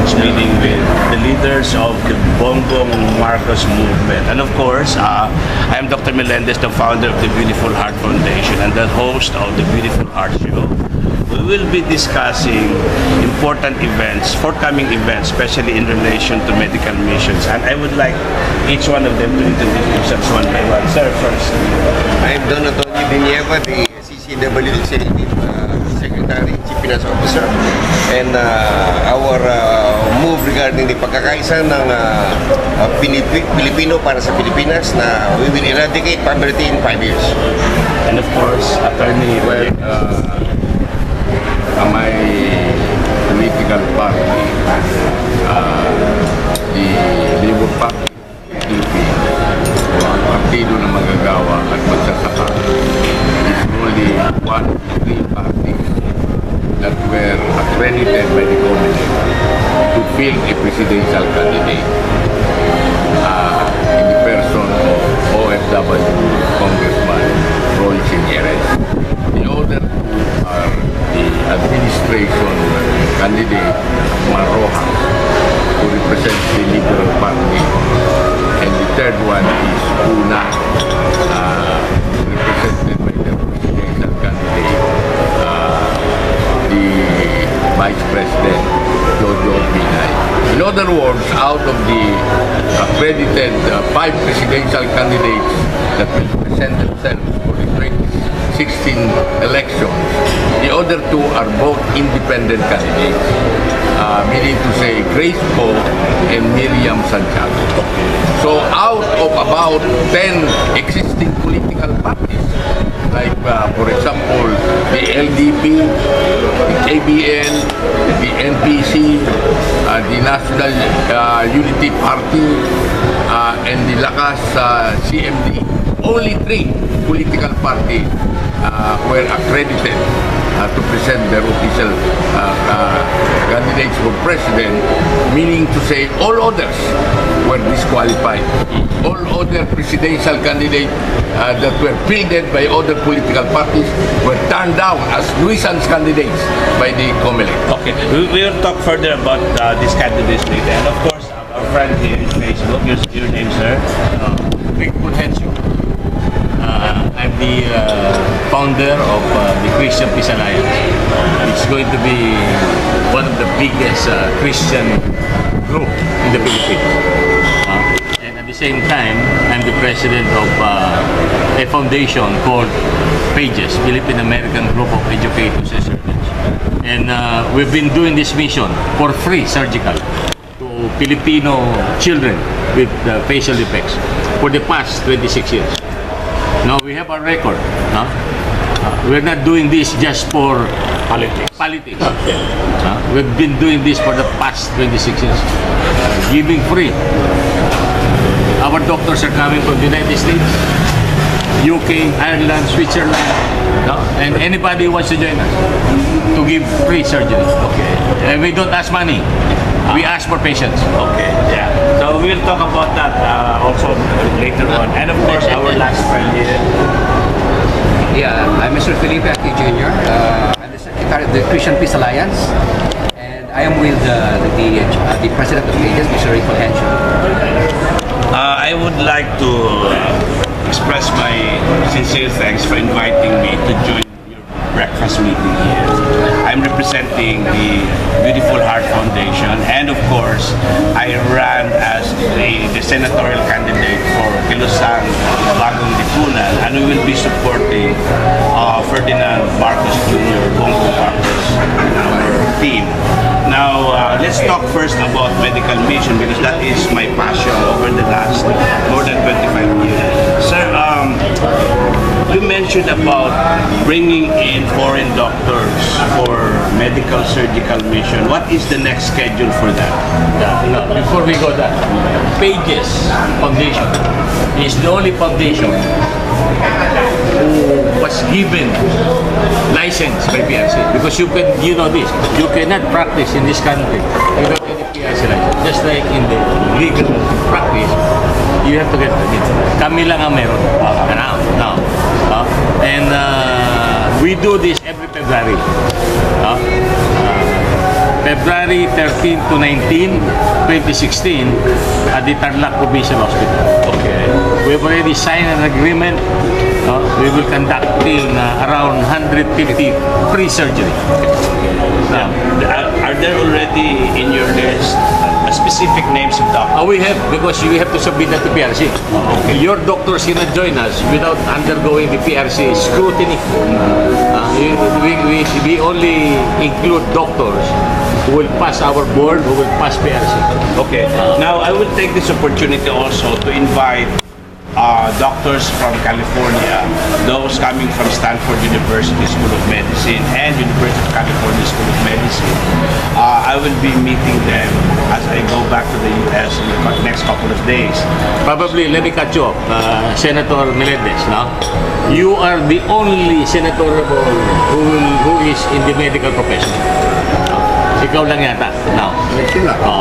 Church, meeting with the leaders of the Bongbong Marcos movement. And of course, I am Dr. Millendez, the founder of the Beautiful Heart Foundation and the host of the Beautiful Heart Show. We will be discussing important events, forthcoming events, especially in relation to medical missions. And I would like each one of them to introduce themselves one by one. Sir, first. I am Don Antonio Villanueva, the CCW Executive Secretary, Chief Finance Officer. And our move regarding the pagkakaisa ng Pilipino para sa Pilipinas na we will eradicate poverty in 5 years. And of course, Attorney. My political party, the Labour Party Philippines, ang partido na magagawa at magsasaka, is only one of three parties that were accredited by the government to fill a presidential candidate in the person of OFW Congressman Roy Chinyeres. The other two are the administration candidate Maroja, who represents the Liberal Party, and the third one is Una, represented by the presidential candidate, the Vice President Jojo Binay. In other words, out of the accredited 5 presidential candidates that will present themselves for the 2016 elections, the other two are both independent candidates, meaning to say Grace Poe and Miriam Santiago. So out of about 10 existing political parties, like for example, the LDP, the KBN, the NPC, the National Unity Party, and the Lakas CMD, only 3 political parties were accredited to present their official candidates for president, meaning to say all others were disqualified. All other presidential candidates that were fielded by other political parties were turned down as nuisance candidates by the COMELEC. Okay, we will talk further about these candidates later. And of course, our friend here in Facebook, your name, sir? Rick Fulgencio. I'm the founder of the Christian Peace Alliance. It's going to be one of the biggest Christian group in the Philippines. And at the same time, I'm the president of a foundation called PAGES, Philippine American Group of Educators and Surgeons. And we've been doing this mission for free, surgical, to Filipino children with facial defects for the past 26 years. Now we have a record. We're not doing this just for politics. We've been doing this for the past 26 years, giving free. Our doctors are coming from the United States, UK, Ireland, Switzerland, and anybody who wants to join us to give free surgery. Okay. And we don't ask money. We ask for patients. Okay, yeah. So we'll talk about that also later on. And of course, our last friend here. Yeah, I'm Mr. Felipe Aki Jr. I'm the Secretary of the Christian Peace Alliance, and I am with the President of PAGES, Mr. Rick Fulgencio. I would like to express my sincere thanks for inviting me to join your breakfast meeting here. I'm representing the Beautiful Heart Foundation, and of course, I ran as the senatorial candidate for Kilusang Bagong Lipunan, and we will be supporting Ferdinand Marcos Jr., Bongbong Marcos, in our team. Now, let's talk first about medical mission, because that is my passion over the last more than 25 years. Sir, you mentioned about bringing in foreign doctors for medical surgical mission. What is the next schedule for that? No, before we go that, PAGES Foundation is the only foundation who was given license by PRC, because you know this, you cannot practice in this country without any PRC license. Just like in the legal practice, you have to get it. Kami lang ang meron. Now. And we do this every February. February 13 to 19, 2016 at the Tarlac Provincial Hospital. Okay. We've already signed an agreement. We will conducting around 150 pre-surgery. Now, Are there already in your list specific names of doctors? we have, because we have to submit that to PRC. Your doctors cannot join us without undergoing the PRC scrutiny. We only include doctors who will pass our board, who will pass PRC. Okay. Now, I will take this opportunity also to invite doctors from California, those coming from Stanford University School of Medicine and University of California School of Medicine. I will be meeting them as I go back to the US in the next couple of days. Probably, let me cut you off, Senator Millendez. No? You are the only senator who is in the medical profession. Ikaw lang yata. Now,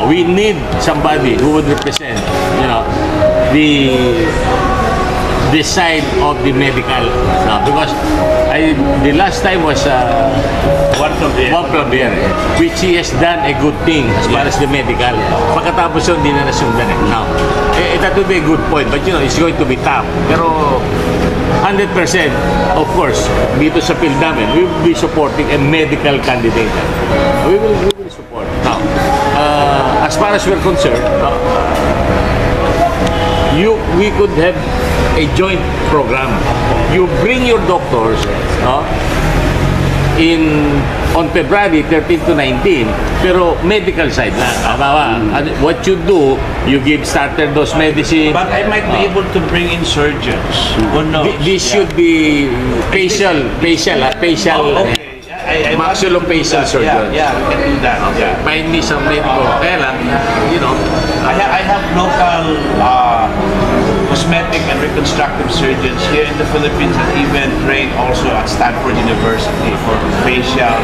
we need somebody who would represent, the side of the medical. Because the last time was one from there, which he has done a good thing as far as the medical. Pagkatapos yun, hindi na nasundan eh. Now, that would be a good point, but it's going to be tough. Pero 100%, of course, dito sa field namin, we will be supporting a medical candidate. We will support. Now, as far as we're concerned, we could have a joint program. You bring your doctors on February 13 to 19, pero medical side na. What you do, you give starter dose medicine. But I might be able to bring in surgeons. Who knows? This should be facial. Maxillofacial surgeon. Yeah, we can do that. Yeah. Find me some medical. Kaya lang, I have local cosmetic and reconstructive surgeons here in the Philippines that even train also at Stanford University for facial,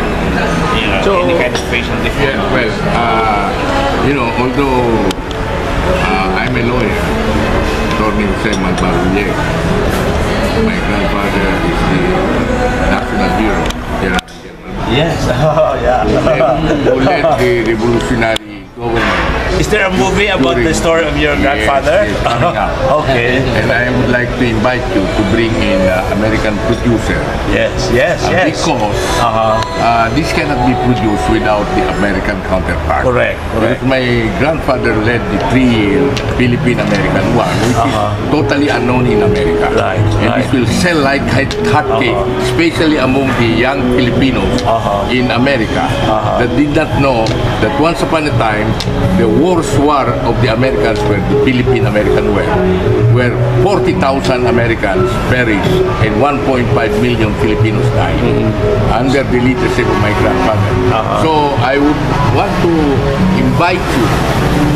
any kind of facial deformity. Yeah, well, although I'm a lawyer, Attorney Jose Malbarulye, my grandfather is the national hero here in Germany. Yes. Oh, yeah. Who led the revolutionary government. Is there a movie about the story of your grandfather? Yes, coming up. Okay. And I would like to invite you to bring in American producer. Yes. Because this cannot be produced without the American counterpart. Correct. Because my grandfather led the 3-year Philippine-American War, which is totally unknown in America. Right. And this will sell like hotcake, especially among the young Filipinos in America that did not know that once upon a time, the worst war of the Americans were the Philippine-American War, where 40,000 Americans perished and 1.5 million Filipinos died under the leadership of my grandfather. So I would want to invite you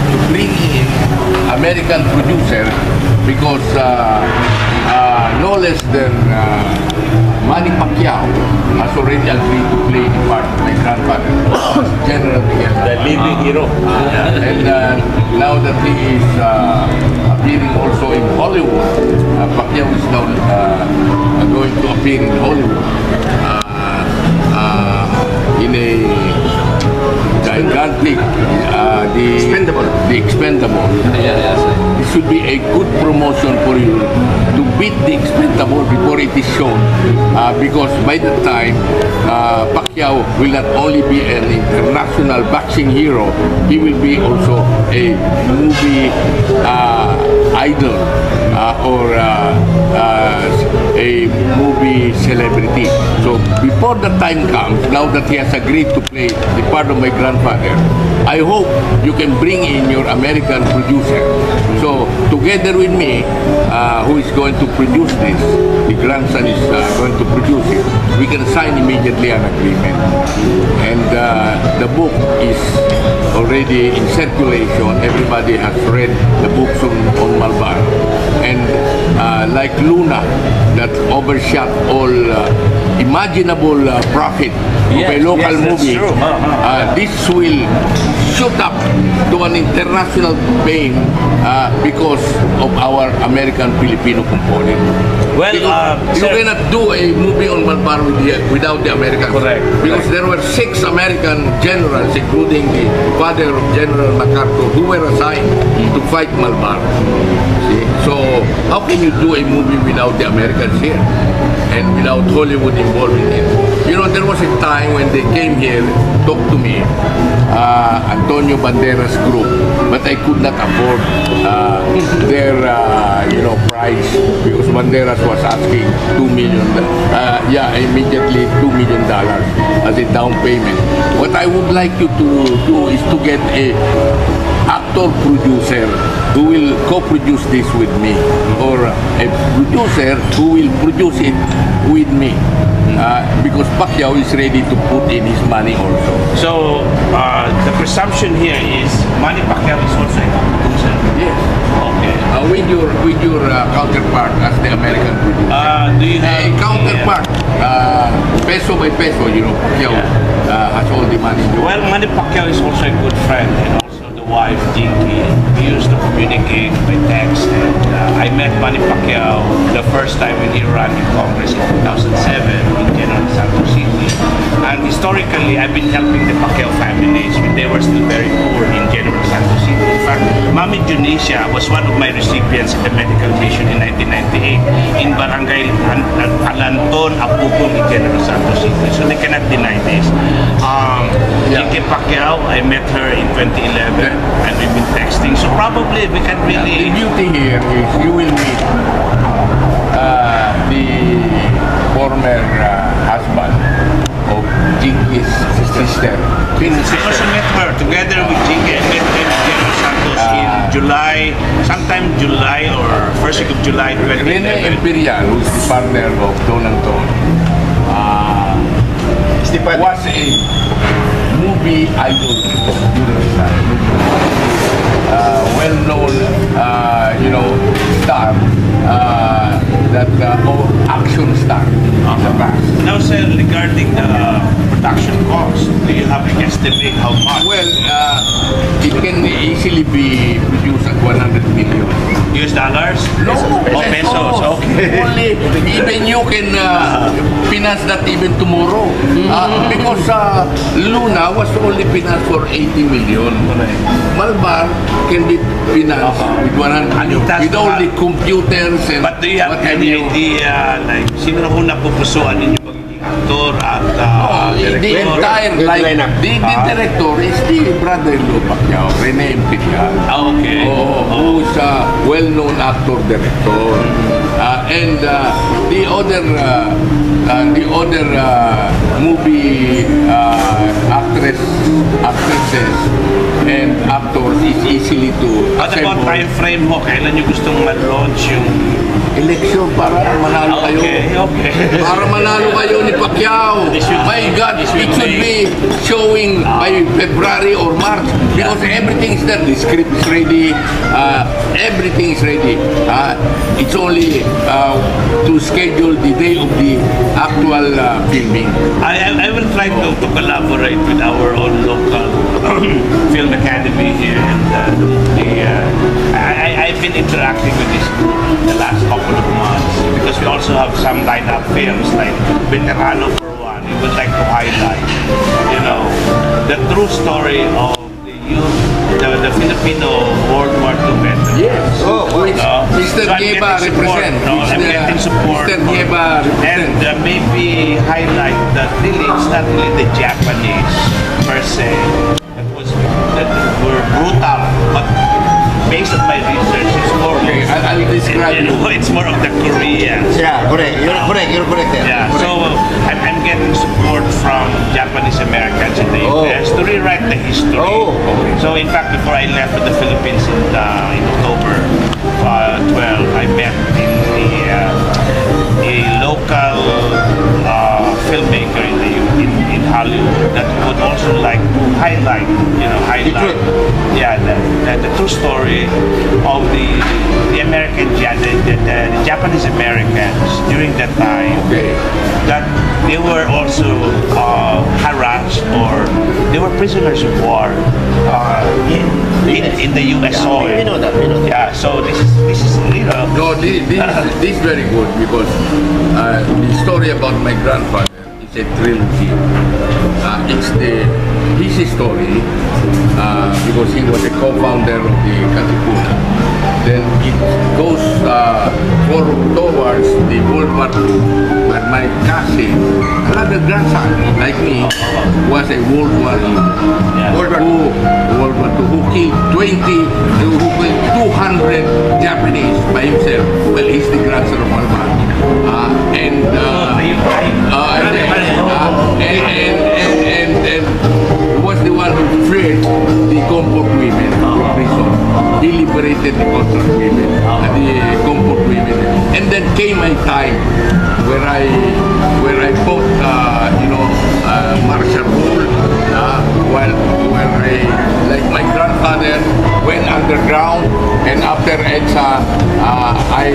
to bring in American producer because no less than Manny Pacquiao has already agreed to play the part of my grandfather, General Miguel. The living hero. And now that he is appearing also in Hollywood, Pacquiao is now going to appear in Hollywood in a gigantic, the Expendable. It should be a good promotion for you to beat the Expendable before it is shown, because by the time Pacquiao will not only be an international boxing hero, he will be also a movie idol or a movie celebrity. So before the time comes, now that he has agreed to play the part of my grandfather, I hope you can bring in your American producer. So together with me, who is going to produce this, the grandson is going to produce it, we can sign immediately an agreement. And the book is already in circulation. Everybody has read the books on Malbar. And like Luna, that overshot all imaginable profit of a local movie, this will shoot up to an international fame because of our American-Filipino component. Well, You sir, cannot do a movie on Malbar without the Americans. Correct. Because there were 6 American generals, including the father of General MacArthur, who were assigned to fight Malbar. See? So how can you do a movie without the Americans here? And without Hollywood involved in it. You know, there was a time when they came here, talked to me, Antonio Banderas group, but I could not afford their, price because Banderas was asking $2 million, immediately $2 million as a down payment. What I would like you to do is to get a actor-producer who will co-produce this with me, or a producer who will produce it with me, because Pacquiao is ready to put in his money also. so the presumption here is Manny Pacquiao is also a producer. Yes. Okay. With your counterpart as the American producer. Do you have A counterpart, peso by peso, Pacquiao has all the money. Well, Manny Pacquiao is also a good friend, and also the wife, Jinky. We used to communicate by text, and I met Manny Pacquiao the first time when he ran in Congress in 2007 in General Santos City. And historically, I've been helping the Pacquiao families when they were still very poor in General Santos City. In fact, Mami Junisha was one of my recipients in the medical mission in 1998 in Barangay Alanton, Apupong in General Santos City. So they cannot deny this. Jinky Pacquiao, I met her in 2011 and we've been texting. So probably we can The really... beauty here is you will meet the former husband of Jinky's sister. I also met her together with Jinky. I met her in General Santos in July, sometime July or first week of July Rene 2011. Imperial, who is the partner of Don Anton, was a movie idol during his time. Well-known, star, action star in the past. Now, sir, regarding the production cost, do you have an estimate how much? Well, it can easily be produced at 100 million. US dollars? No, Oh, pesos. Okay. Only, even you can finance that even tomorrow. Because Luna was only financed for 80 million. Malbar can be financed with 100 million. With all the computers and But do you have what have any you. idea, like, sino na kung napupusuan ninyo magiging actor at The entire the director is the brother-in-law Pacquiao, Rene Imperial. Okay. Who's a well-known actor-director. And the other movie actresses and actors is easily to What about assemble. time frame mo? Kailan nyo gustong ma-launch yung... Election para manalo kayo. Okay. Para manalo kayo ni Pacquiao. My God, it should be showing by February or March because everything is there. The script is ready. Everything is ready. It's only to schedule the day of the actual filming. I will try to collaborate with our own local film academy here, and I've been interacting with this group the last couple of months because we also have some lineup films like Veterano for one. We would like to highlight, the true story of the Filipino World War II veterans. Yes. Which Mr. So I'm Nieva getting support, represents. I'm getting support. Mr. Nieva And represents. maybe highlight that really it's not really the Japanese per se that were brutal, but based on my research, it's more Okay, I'll describe you. it's more of the Koreans. Yeah, correct. You're correct there. Yeah, Correct. so I'm getting support from Japanese Americans in the US to rewrite the history. Oh, okay. So in fact, before I left for the Philippines in October 12, I met a local filmmaker in Hollywood that would also like to highlight, yeah, the true story of the American, the Japanese Americans during that time. Okay. That they were also harassed, or they were prisoners of war in the U.S. soil. We know that. Yeah, so this is No, this is very good because the story about my grandfather is a trilogy. It's his story because he was a co-founder of the Katipunan. Then it goes towards the World War II, where my cousin, another grandson like me, was a World War II. Yeah. World War II, who killed 200 Japanese by himself. Well, he's the grandson of Malbar. And was the one who freed the comfort women from prison. He liberated the contract women, the comfort women. And then came my time where I fought, martial rule, where like my grandfather went underground, and after EDSA, I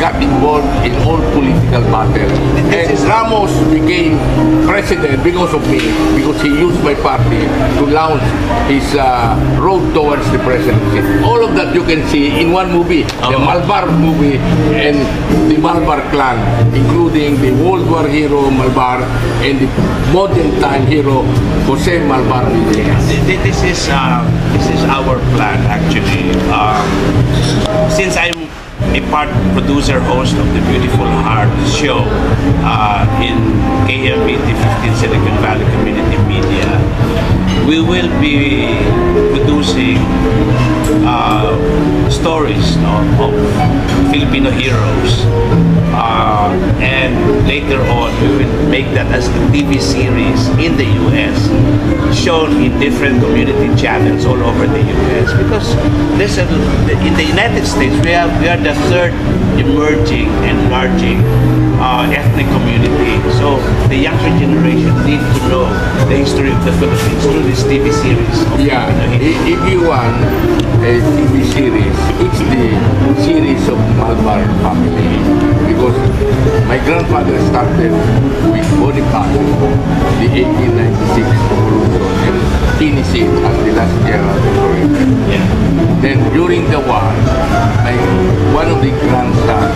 got involved in all political battles. And Ramos became president because of me, because he used my party to launch his road towards the presidency. All of that you can see in one movie, the Malbar movie and the Malbar clan, including the World War hero Malbar and the modern time hero Jose Malbar Villegas. This is our plan actually. Since I'm a part producer host of the Beautiful Heart show in KMBT 15 Silicon Valley Community Media, we will be producing stories of Filipino heroes, and later on we will make that as a TV series in the US, shown in different community channels all over the US, because in the United States we are the third emerging and enlarging ethnic community. So the younger generation need to know the history of the Philippines through this TV series. Yeah, if you want a TV series, it's the series of Malbar family, because my grandfather started with Boniface, the 1896 revolution, and finished it as the last general decorator. Yeah. Then during the war, one of the grandsons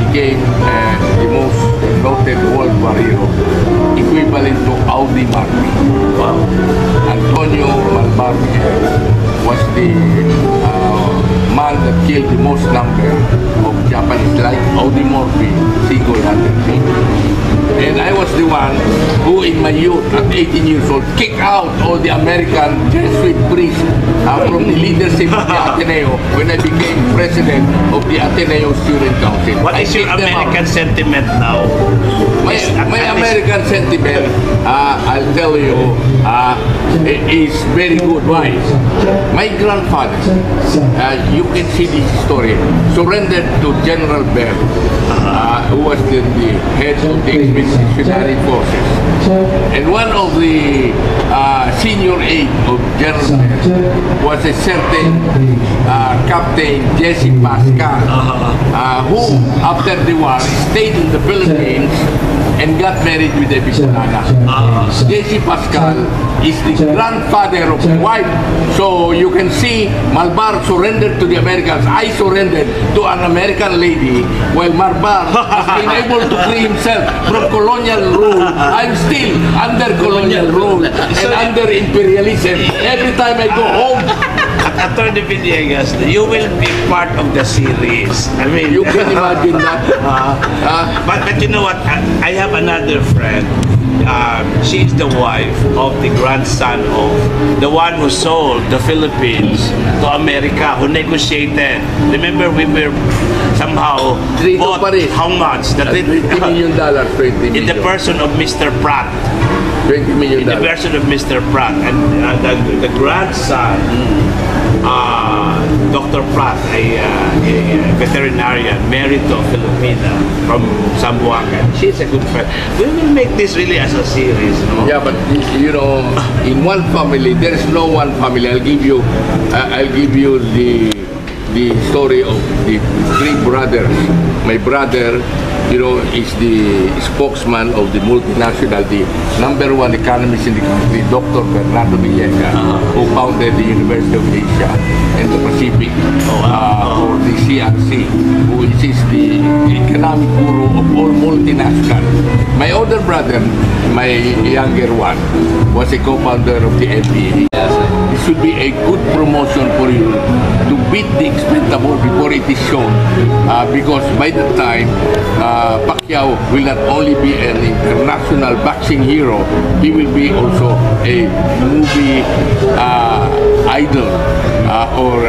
became the most noted World War hero, equivalent to Audi Marmi. Wow. Antonio Malbar was the man that killed the most number of Japanese, like Audi Morphy, single-handedly. And I was the one who, in my youth, at 18 years old, kicked out all the American Jesuit priests from the leadership of the Ateneo when I became president of the Ateneo Student Council. What is your American sentiment now? My American sentiment, I'll tell you, is very good. Why? My grandfather, you can see this story, surrendered to General Bell, who was the head of the expeditionary forces. And one of the senior aides of General Bell was a certain Captain Jesse Pascal, who, after the war, stayed in the Philippines and got married with a Bicolana. Jesse Pascal is the grandfather of my wife. So you can see Malbar surrendered to the Americans. I surrendered to an American lady, while Malbar has been able to free himself from colonial rule. I'm still under colonial rule and under imperialism. Every time I go home, Attorney Villegas, you will be part of the series. I mean, you can imagine that. But you know what? I have another friend. She's the wife of the grandson of the one who sold the Philippines to America, who negotiated. Remember, we were somehow bought how much? $20 million, 20 million. In the person of Mr. Pratt. $20 million. In the person of Mr. Pratt. And the grandson Dr. Pratt, a veterinarian married to a Filipina from Zamboanga. She's a good friend. We will make this really as a series, no? Yeah, but you know, in one family, there is no one family. I'll give you the story of the three brothers. My brother, you know, is the spokesman of the multinational, the #1 economist in the country, Dr. Anacleto Belleza, who founded the University of Asia and the Pacific, or the CRC, who is the economic guru of all multinational. My older brother, my younger one, was a co-founder of the MBA. It should be a good promotion for you to beat the expectable before it is shown, because by the time Pacquiao will not only be an international boxing hero, he will be also a movie idol or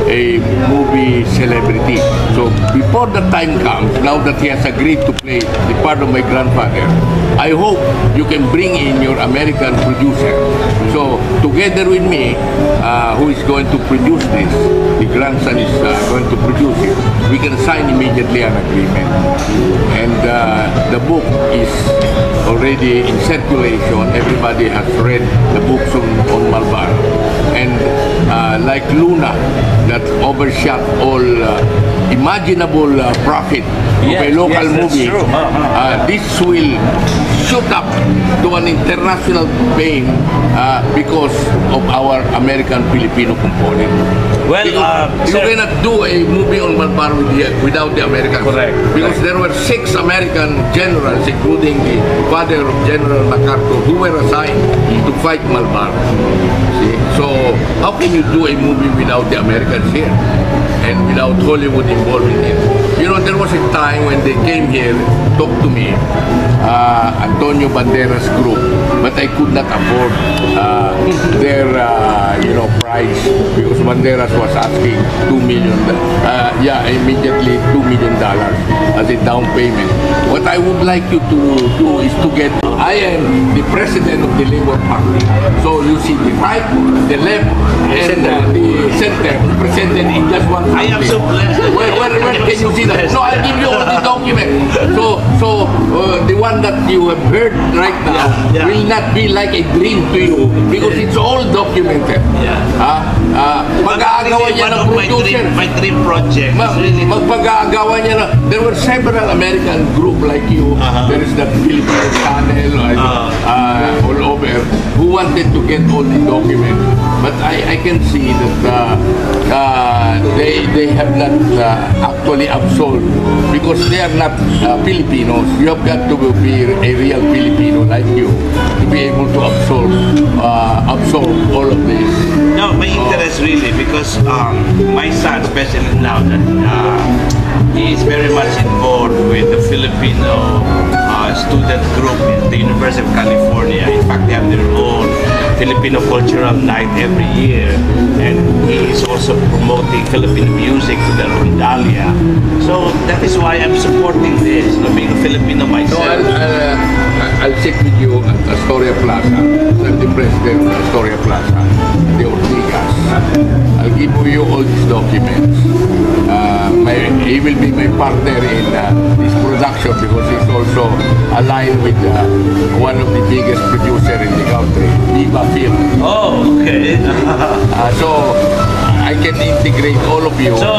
a movie celebrity. So before the time comes, now that he has agreed to play the part of my grandfather, I hope you can bring in your American producer. So together with me, who is going to produce this, the grandson is going to produce it, we can sign immediately an agreement. And the book is already in circulation. Everybody has read the books on Malbar. And like Luna, that overshot all imaginable profit of a local movie, this will shoot up to an international fame because of our American-Filipino component. Well, you cannot do a movie on Malbar without the Americans. Correct. Because there were 6 American generals, including the father of General MacArthur, who were assigned to fight Malbar. See? So how can you do a movie without the Americans here and without Hollywood involved in it? You know, there was a time when they came here, talked to me, Antonio Banderas group, but I could not afford their price, because Banderas was asking $2 million. Immediately $2 million as a down payment. What I would like you to do is to get. I am the president of the Labour Party, so you see the right, the left, and the center presented in just one country. I am so blessed. Where can you see that? No, I'll give you all the documents. So the one that you have heard right now will not be like a dream to you, because it's all documented. Mag-aagawan niya ng producer. My dream project. Magpag-aagawan niya na. There were several American group like you. There is that Philippine channel all over who wanted to get all the documents. But I can see that they have not actually absolved, because they are not Filipinos. You have got to be a real Filipino like you to be able to absorb all of this. No, my interest really, because my son, especially now that he is very much involved with the Filipino student group at the University of California. In fact, they have their own Filipino cultural night every year, and he is also promoting Filipino music to the Rondalia. So that is why I'm supporting this, being a Filipino myself. I'll sit with you at Astoria Plaza. I'm the president of Astoria Plaza, the Ortigas. I'll give you all these documents. He will be my partner in this production, because he's also aligned with one of the biggest producers in the country, Viva Film. Oh, okay. So I can integrate all of you. So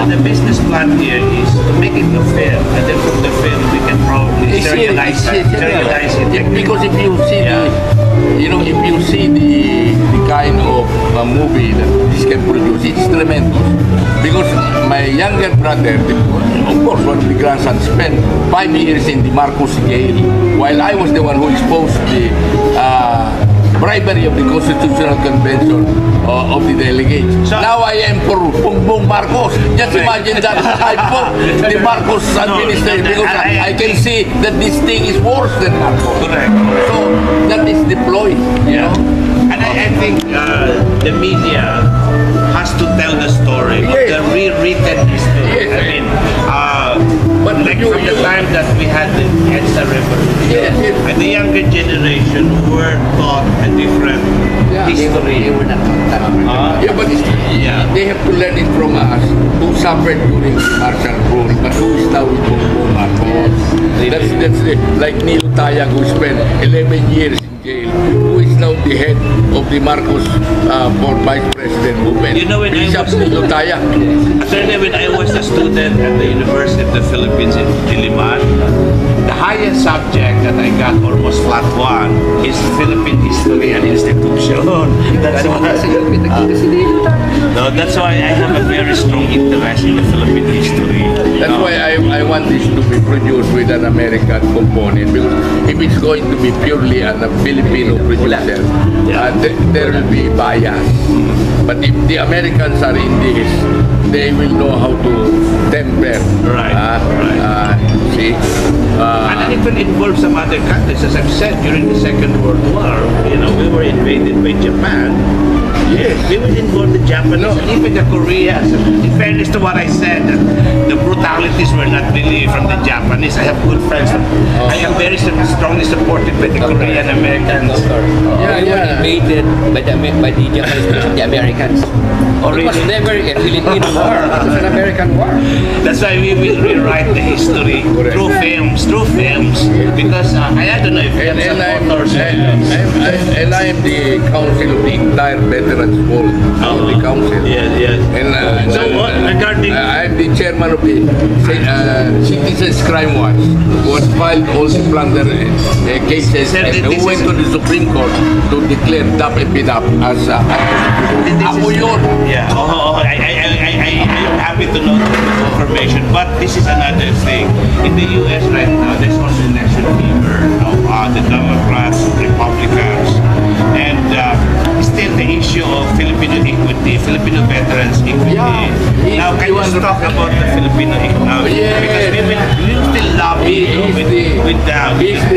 the business plan here is to make it a film, and then from the film we can probably serialize it. Because if you see if you see the kind of movie that this can produce, it's tremendous. Because my younger brother, of course, one of the grandsons, spent 5 years in the Marcos jail, while I was the one who exposed the bribery of the Constitutional Convention of the delegates. So, now I am for Bongbong Marcos. Just imagine that I fought the Marcos administration, because I can see that this thing is worse than Marcos. Correct. So that is deployed. You know? And I think the media has to tell the story, the rewritten history. Yes. I mean, But Like from the time that we had the EDSA revolution, Yes, yes. and the younger generation were taught a different history. They were not taught that. Yeah, but they have to learn it from us who suffered during martial rule, but who is now with Bongbong Marcos. That's it. Like Nilo Tayag, who spent 11 years in jail, who is now the head of the Marcos for Vice President movement. You know, when I Bishop was- Nilo Tayag. Certainly when I was a student at the University of the Philippines in Diliman, the highest subject that I got almost flat 1 is Philippine history and institution. That's why. No, that's why I have a very strong interest in the Philippine history. That's why I want this to be produced with an American component, because if it's going to be purely a Filipino producer, there will be bias. But if the Americans are in this, they will know how to temper. Right, See? And it even involves some other countries. As I've said, during the Second World War, we were invaded by Japan. Yes. We will involve the Japanese and even the Koreans. In fairness to what I said, the brutalities were not really from the Japanese. I have good friends. I am very strongly supported by the Korean Americans. We were invaded by the Japanese, the Americans. It was never a Filipino war. It was an American war. That's why we will rewrite the history through films, because I don't know if you have some authors. And I am the council of the entire Veterans Hall, the council. Yes. And So what regarding? I'm the chairman of the Citizens Crime Watch, who has filed all the plunder cases, Sir, and who went to the Supreme Court to declare DAP and BIDAP as ako yun. Yeah. I am happy to know this information, but this is another thing. In the U.S. right now, there's also election fever of the Democrats, Republicans, and still the issue of Filipino equity, Filipino veterans equity. Yeah. Now, can you talk about the Filipino equity? Yes. Because we will still lobby with the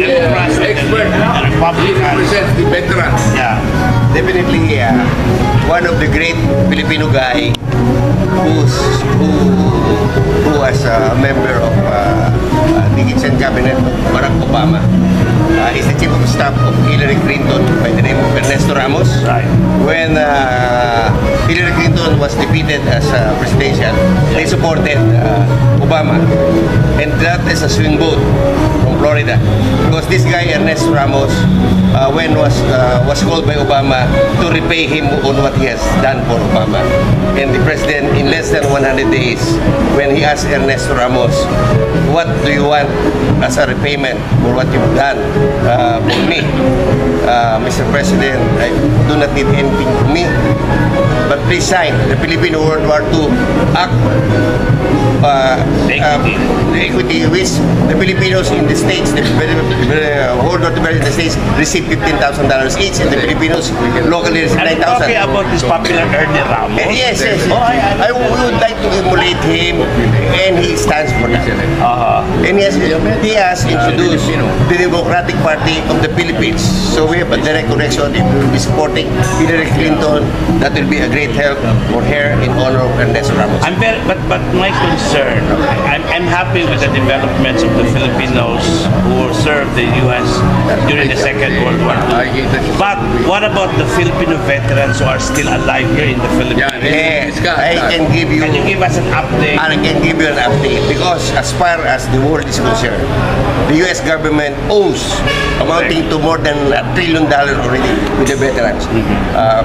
Democrats, with the He Republicans. represents the veterans. Yeah. Definitely, one of the great Filipino guy who was a member of the kitchen cabinet of Barack Obama. Is the chief of staff of Hillary Clinton by the name of Ernesto Ramos. Right. When Hillary Clinton was defeated as presidential, they supported Obama. And that is a swing vote from Florida. Because this guy, Ernesto Ramos, when was called by Obama to repay him on what he has done for Obama. And the president, in less than 100 days, when he asked Ernesto Ramos, what do you want as a repayment for what you've done for me? Mr. President, I do not need anything from me, but please sign the Filipino World War II Act. The equity which the Filipinos in the States, the whole North America in the States receive $15,000 each, and the Filipinos locally receive Are you 9,000. talking about this popular Ernie Ramos? Yes. I would like to emulate him, and he stands for that. And he has introduced the Democratic Party of the Philippines. So we have a direct connection. If we will be supporting Hillary Clinton, that will be a great help for her in honor of Ernesto Ramos. But my concern, I'm happy with the developments of the Filipinos who served the U.S. during the Second World War. But what about the Filipino veterans who are still alive here in the Philippines? I can give you. Can you give us an update? I can give you an update because as far as the world is concerned, the U.S. government owes amounting to more than $1 trillion already with the veterans,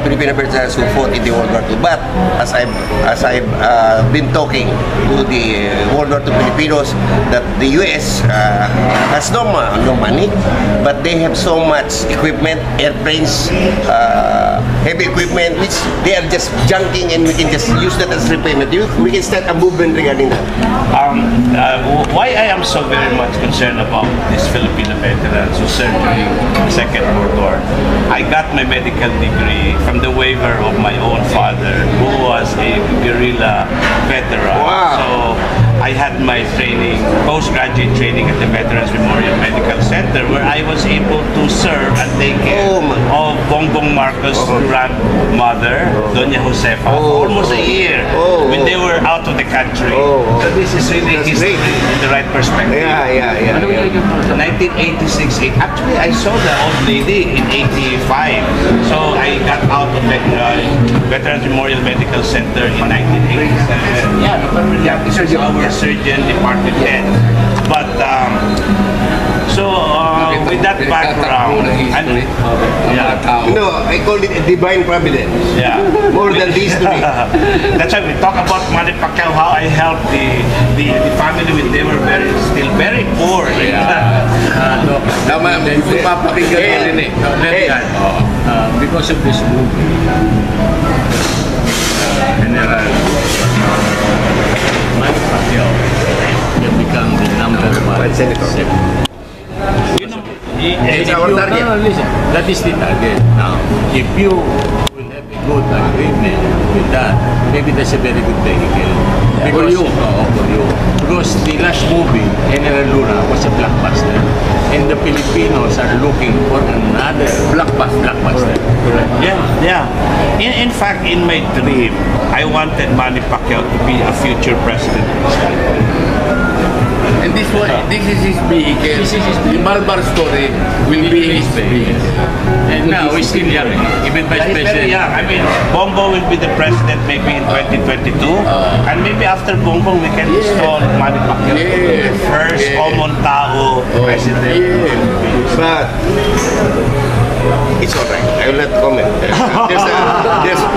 Filipino veterans who fought in the World War II. But as I've been talking to the World War II Filipinos, that the U.S. has no money, but they have so much equipment, airplanes, heavy equipment, which they are just junking, and we can just use that as repayment. We can start a movement regarding that. Why I am so very much concerned about these Filipino veterans who served during the Second World War. I got my medical degree from the waiver of my own father, who was a guerrilla veteran. Wow. So I had my training, postgraduate training at the Veterans Memorial Medical Center, where I I was able to serve and take care of Bongbong Marcos' grandmother, Doña Josefa, for almost a year when they were out of the country. So this is really history in the right perspective. Yeah. 1986. Actually, I saw the old lady in 85. So I got out of the Veterans Memorial Medical Center in 1987. This was our surgeon department head. But with that background, I call it a divine providence. Yeah, more than the history. That's why we talk about Manny Pacquiao, how I helped the family when they were still very poor. Because of this movie, General Manny Pacquiao will become the #1 senator. Listen, that is the target. Now, if you will have a good agreement with that, maybe that's a very good vehicle. Because for you. Because the last movie, General Luna, was a blockbuster. And the Filipinos are looking for another blockbuster. Yeah. In fact, in my dream, I wanted Manny Pacquiao to be a future president of this country. And this is his vehicle. The Malbar story will be his vehicle. And now he's still young. Even Vice President. I mean, Bongo will be the president maybe in 2022. And maybe after Bongo, we can install Manny Pacquiao. First common tao president. But it's all right. I will not comment.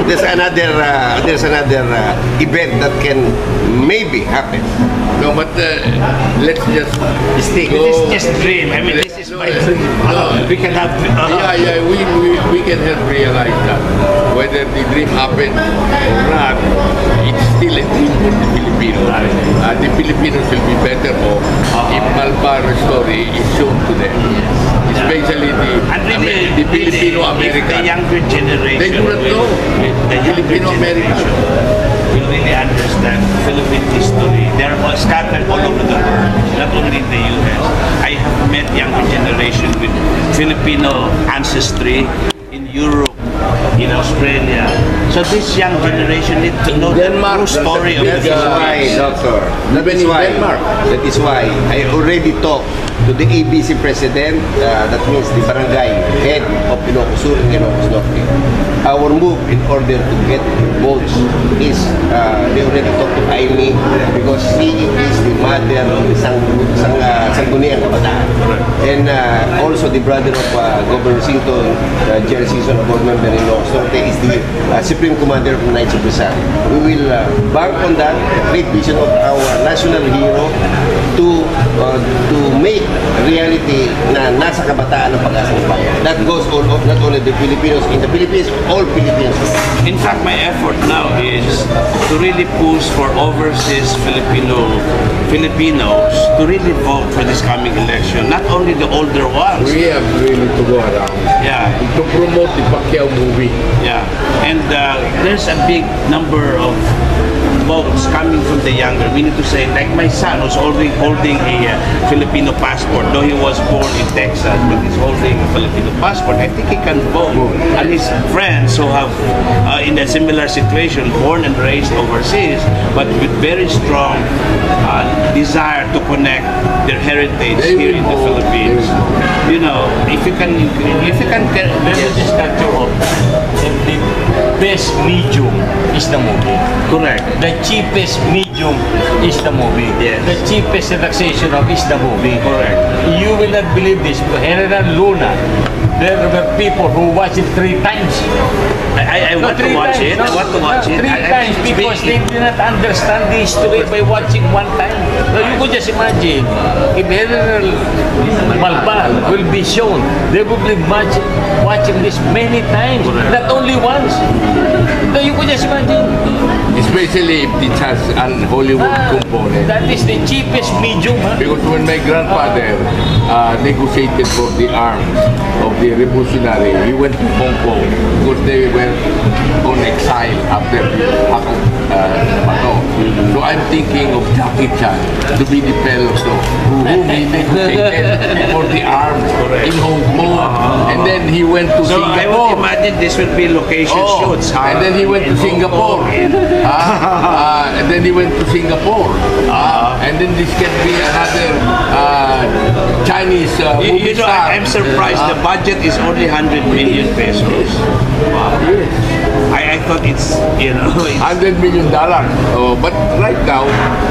There's another event that can maybe happen. No, but let's just stick. This is just dream. I mean, this is my dream. We can have. We can help realize that whether the dream happens or not, it's still a dream for the Filipinos. The Filipinos will be better off if Malbar story is shown to them. Especially the Filipino-American. The younger generation. They do not know. The Filipino-American will really understand Philippine history. They're all scattered all over the world, not only in the U.S. I have met younger generation with Filipino ancestry in Europe, in Australia. So this young generation need to know the true story of the Philippines. That is why I already talked to the ABC president, that means the barangay head of Ilocos Sur and Ilocos Norte. Our move in order to get votes is they already talked to Aimee because she is the mother of the Sangguniang Kabataan. And also the brother of Governor Sington, Jerry Season, a board member in Ilocos Norte, is the Supreme Commander of the Knights of the Sun. We will bank on that, the great vision of our national hero to make reality na nasa kabataan ng pag-asang bayan. That goes not only the Filipinos, in the Philippines, all Filipinos. In fact, my effort now is to really push for overseas Filipinos to really vote for this coming election. Not only the older ones. We have really to go around. Yeah. To promote the Pacquiao movie. Yeah. And there's a big number of votes coming from the younger. We need to say, like my son who's holding a Filipino passport, though he was born in Texas, but he's holding a Filipino passport. I think he can vote. And his friends who have in a similar situation, born and raised overseas, but with very strong desire to connect their heritage here in the Philippines. You know, if you can, let me just cut you off. The best medium is the movie. Correct. The cheapest medium is the movie. Yes. The cheapest relaxation of is the movie. Correct. You will not believe this. General Luna, there were people who watched it 3 times. I want to watch it. I want to watch it. 3 times because they did not understand the history by watching 1 time. So you could just imagine if General Malbar will be shown, they will be watching this many times, not only once. So you could just imagine. Especially if it has an Hollywood component. That is the cheapest medium. Because when my grandfather negotiated for the arms of the the revolutionary, he went to Hong Kong because they were on exile after Bato. So I'm thinking of Jackie Chan to be the fellow who he negotiated for the arms in Hong Kong, and then he went to So I would Singapore. imagine this will be location shoots. And then he went to Singapore. And then he went to Singapore. And then this can be another Chinese movie You know, star. I'm surprised the budget is only 100 million pesos. Wow. I thought it's, you know, it's, $100 million. But right now,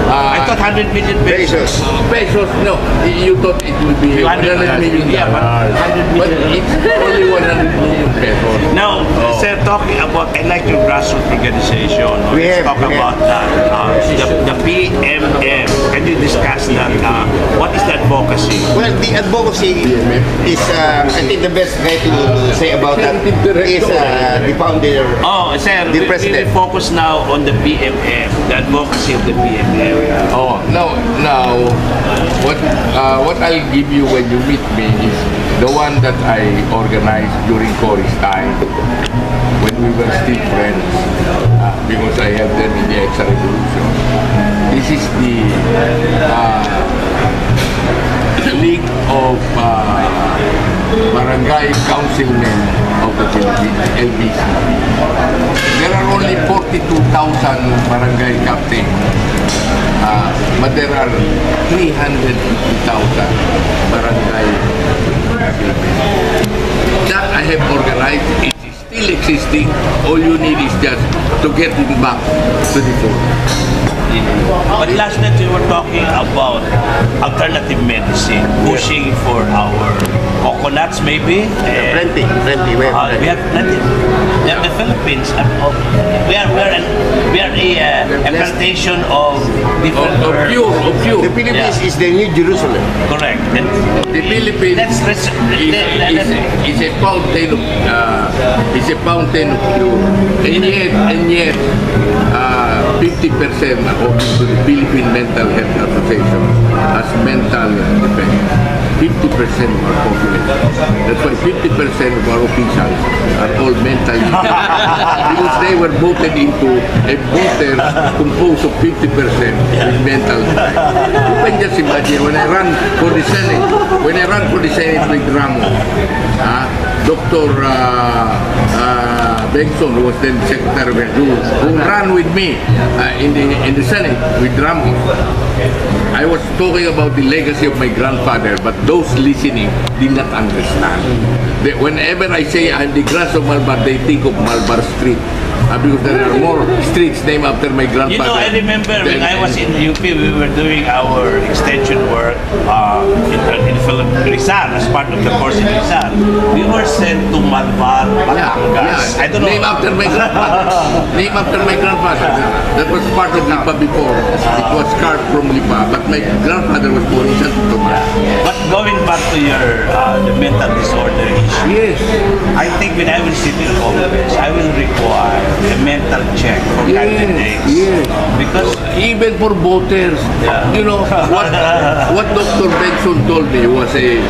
I thought 100 million pesos. pesos, no. You thought it would be $100 million. Yeah, but 100 But million. it's only 100 million pesos. Now, sir, talking about, I like your grassroots organization. Let's talk we about that. The PMM. Can you discuss that? What is the advocacy? Well, the advocacy is, I think the best guy to say about that is the founder. Oh, sir, The we president. focus now on the PMM, the advocacy of the PMM. Oh, now, what I'll give you when you meet me is the one that I organized during Cory's time when we were still friends, because I helped them in the Extra Revolution. This is the League of Barangay Councilmen of the Philippines, LBC. There are only 42,000 barangay captains, but there are 350,000 barangay Philippines. That I have organized. It is still existing. All you need is just to get it back to the fore. But last night we were talking about alternative medicine, pushing for our coconuts maybe. Plenty. We We have plenty. The Philippines, we are a plantation of different Of herbs. pure. The Philippines is the New Jerusalem. Correct. And The Philippines let's is a fountain of pure, and yet 50% according to the Philippine Mental Health Association has mental defects. 50% of our population. That's why 50% of our officials are all mentally because they were voted into a voter composed of 50% with mental defects. You can just imagine when I ran for the Senate with Ramos, Dr. Bengson, who was then Secretary of Health, who ran with me in the Senate with Ramos. I was talking about the legacy of my grandfather, but those listening did not understand. Whenever I say I'm the grandson of Malbar, they think of Malbar Street. Because there are more streets named after my grandfather. you know, I remember when I was in UP, we were doing our extension work in Rizal, as part of the course in Rizal. We were sent to Malbar, Batangas. I don't know. Name after my grandfather. Name after my grandfather. That was part of Lipa before. It was carved from Lipa, but my grandfather was born in Santo Tomas. But going back to your the mental disorder issue, Yes. I think when I will sit in Congress, I will require a mental check for candidates. Yes. Because Even for voters, you know, what Dr. Benson told me was a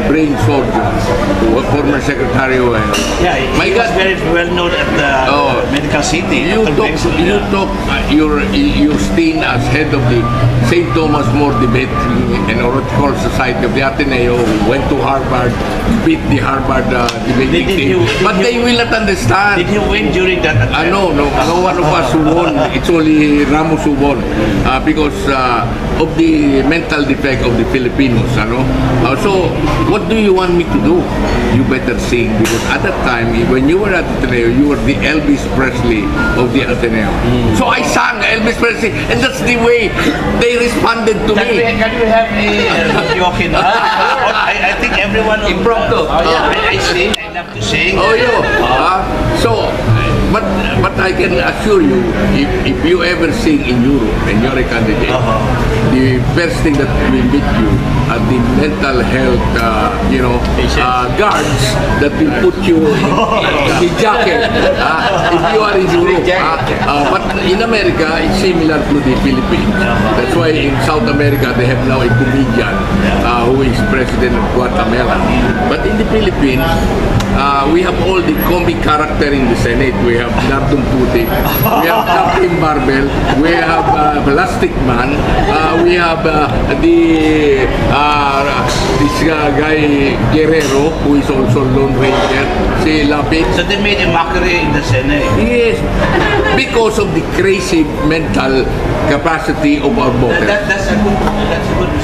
brain surgeon, former Secretary of Health. yeah, My he was God. very well known at the medical city. You Dr. took Bengson, your stint as head of the St. Thomas More Debate and Oratorical Society of the Ateneo, went to Harvard, beat the Harvard debating team. But they will not understand. Did he win during that attempt? No one of us who won. It's only Ramos who won because of the mental defect of the Filipinos. So, what do you want me to do? You better sing, because at that time, when you were at Ateneo, you were the Elvis Presley of the Ateneo. So I sang Elvis Presley, and that's the way they responded to me. Can we have a joke in I think everyone Impromptu. I sing. I love to sing. Oh, yeah. So but I can assure you, if you ever sing in Europe and you're a candidate, the first thing that will meet you are the mental health, guards that will put you in the jacket if you are in Europe. But in America, it's similar to the Philippines. That's why in South America they have now a comedian who is president of Guatemala. But in the Philippines, we have all the comic character in the Senate. We have Nartung Puti, we have Captain Barbell, we have Plastic Man, we have this guy Guerrero, who is also Lone Ranger, si Lapid. So they made a mockery in the Senate. Yes, because of the crazy mental capacity of our voters. That's a good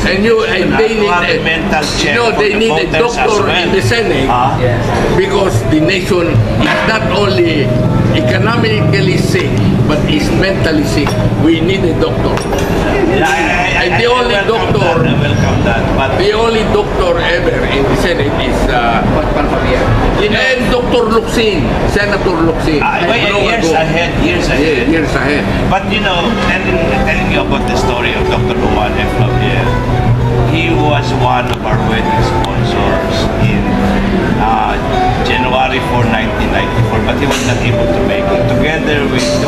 And they need a mental check. they need a doctor in the Senate because the nation is not only economically sick but is mentally sick. We need a doctor. And the only doctor, the only doctor ever in the Senate is and Dr. Luxin, Senator Luxin. Years ahead. But telling you about the story of Dr. Juan F. Javier, he was one of our wedding sponsors in January 4, 1994, but he was not able to make it. Together with the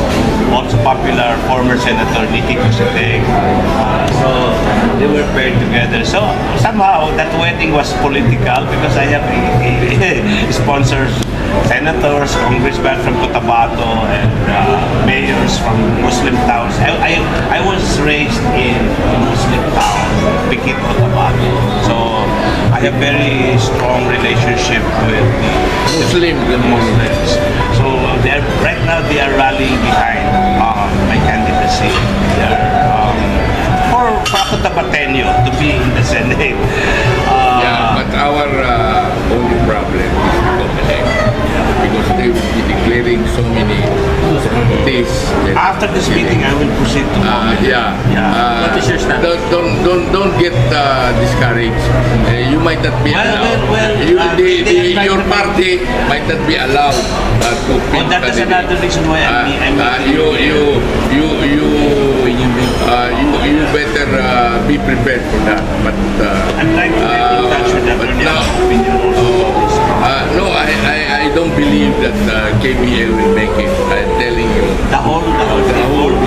also popular former Senator Nicky Cositeg. So they were paired together. So somehow that wedding was political because I have sponsors, senators, congressmen from Cotabato, and mayors from Muslim towns. I was raised in a Muslim town, Pikit, Cotabato. So I have very strong relationship with the Muslims. So right now they are rallying behind my candidacy. They are for Cotabateño to be in the Senate. But our only problem is Copenhagen. Because they will be declaring so many days. After this meeting, I will proceed to what is your stand? Don't get discouraged. You might not be allowed. Your party might not be allowed to pick that is another reason why I'm you better be prepared for that. But I'm trying to get in touch with no, I don't believe that KBL will make it. I'm telling you. The whole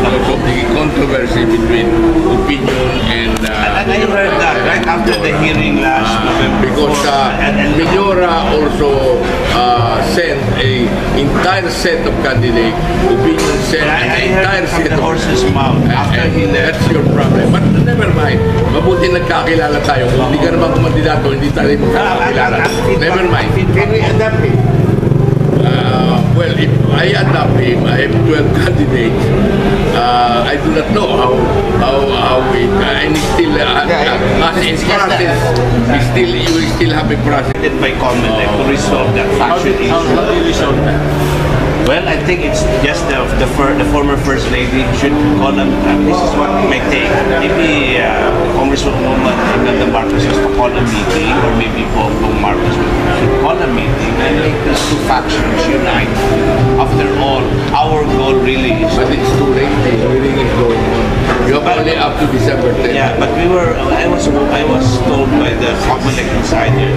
Because of the controversy between opinion and I heard that right after the hearing last November. Because Minyora also sent an entire set of candidates, opinion sent an entire set the horse's mouth after he left. That's your problem. But never mind. Mabuti nagkakilala tayo. Kung hindi ka naman kumandidato, hindi tayo magkakilala. Never mind. Can we adapt it? Well, if I adapt him, I have 12 candidates. I do not know how it and still as in process, you still have a process. By comment to resolve that faction issue. How do you resolve that? Well, I think it's just the former First Lady should call them. This is what my take. Maybe Congresswoman Imelda Marcos has to call a meeting, or maybe Bongbong Marcos should call a meeting and make these two factions unite. After all, our goal really is. But it's too late. The hearing is going on. You have only up to December 10th. Yeah, but I was told by the Comelec insider